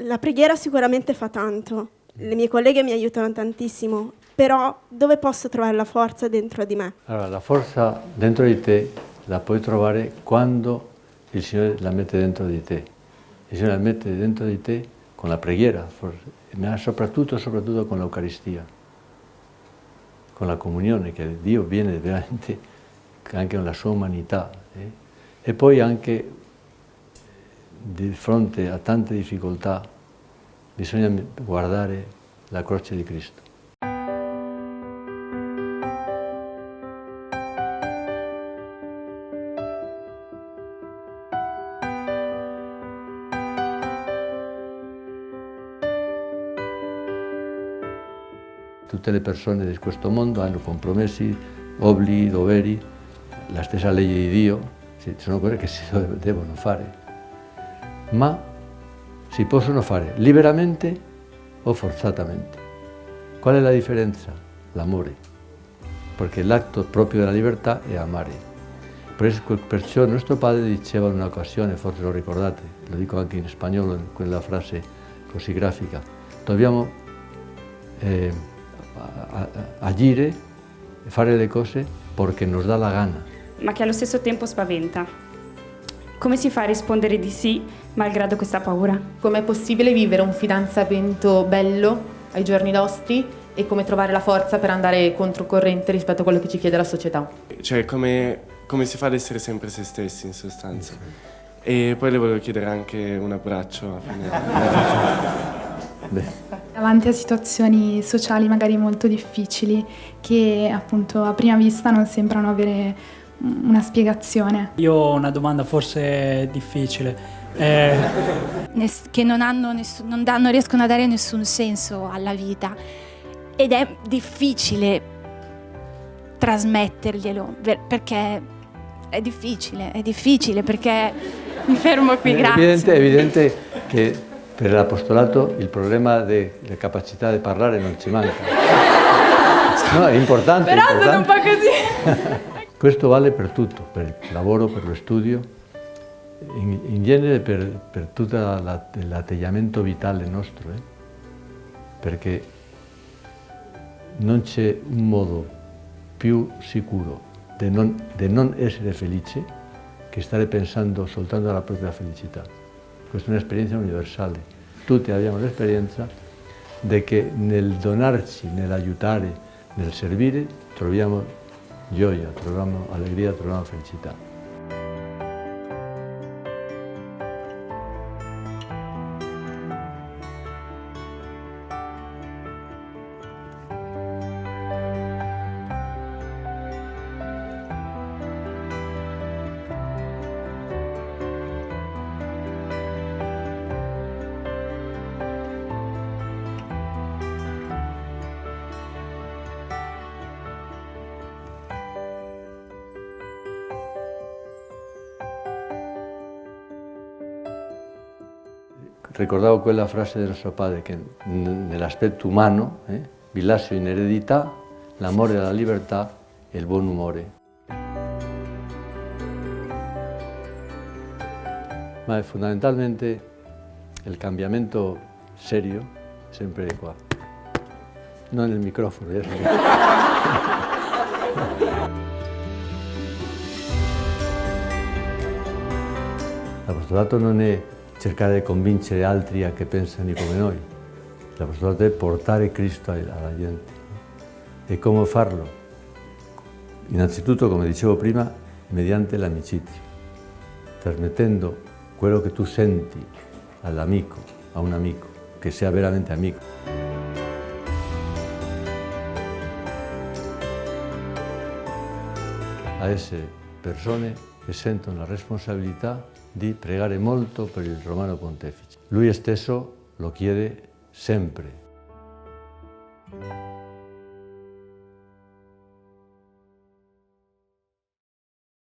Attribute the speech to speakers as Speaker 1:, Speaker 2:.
Speaker 1: La preghiera sicuramente fa tanto, le mie colleghe mi aiutano tantissimo, però dove posso trovare la forza dentro di me?
Speaker 2: Allora, la forza dentro di te la puoi trovare quando il Signore la mette dentro di te. Il Signore la mette dentro di te con la preghiera, ma soprattutto con l'Eucaristia, con la comunione, che Dio viene veramente anche nella sua umanità. E poi anche di fronte a tante difficoltà bisogna guardare la croce di Cristo. Tutte le persone di questo mondo hanno compromessi, obblighi, doveri, la stessa legge di Dio, sono cose che si devono fare, ma si possono fare liberamente o forzatamente. Qual è la differenza? L'amore, perché l'atto proprio della libertà è amare. Perciò nostro padre diceva in un'occasione, forse lo ricordate, lo dico anche in spagnolo, in quella frase così grafica, dobbiamo agire e fare le cose perché nos dà la gana.
Speaker 3: Ma che allo stesso tempo spaventa. Come si fa a rispondere di sì, malgrado questa paura?
Speaker 4: Com'è possibile vivere un fidanzamento bello ai giorni nostri e come trovare la forza per andare controcorrente rispetto a quello che ci chiede la società?
Speaker 5: Cioè, come si fa ad essere sempre se stessi, in sostanza. E poi le volevo chiedere anche un abbraccio.
Speaker 6: Davanti a situazioni sociali magari molto difficili che appunto a prima vista non sembrano avere una spiegazione.
Speaker 7: Io ho una domanda forse difficile.
Speaker 8: Che non riescono a dare nessun senso alla vita ed è difficile trasmetterglielo perché è difficile perché mi fermo qui, grazie.
Speaker 2: È evidente che per l'apostolato il problema della capacità di parlare non ci manca. No, è importante.
Speaker 4: Però
Speaker 2: è
Speaker 4: sono un po' così.
Speaker 2: Questo vale per tutto, per il lavoro, per lo studio, in genere per tutto l'atteggiamento vitale nostro, perché non c'è un modo più sicuro di non essere felice che stare pensando soltanto alla propria felicità. Questa è un'esperienza universale. Tutti abbiamo l'esperienza di che nel donarci, nell'aiutare, nel servire, troviamo gioia, troviamo allegria, troviamo felicità. Ricordavo quella frase del nostro padre che nell'aspetto umano vi lascio in eredità l'amore della libertà e il buon umore. Ma fondamentalmente il cambiamento serio è sempre qua, non nel microfono. L'apostolato non è cercare di convincere altri a che pensano come noi. L'apostolato è portare Cristo alla gente. E come farlo? Innanzitutto, come dicevo prima, mediante l'amicizia, trasmettendo quello che tu senti all'amico, a un amico, che sia veramente amico. A essere persone che sentono la responsabilità di pregare molto per il Romano Pontefice. Lui stesso lo chiede sempre.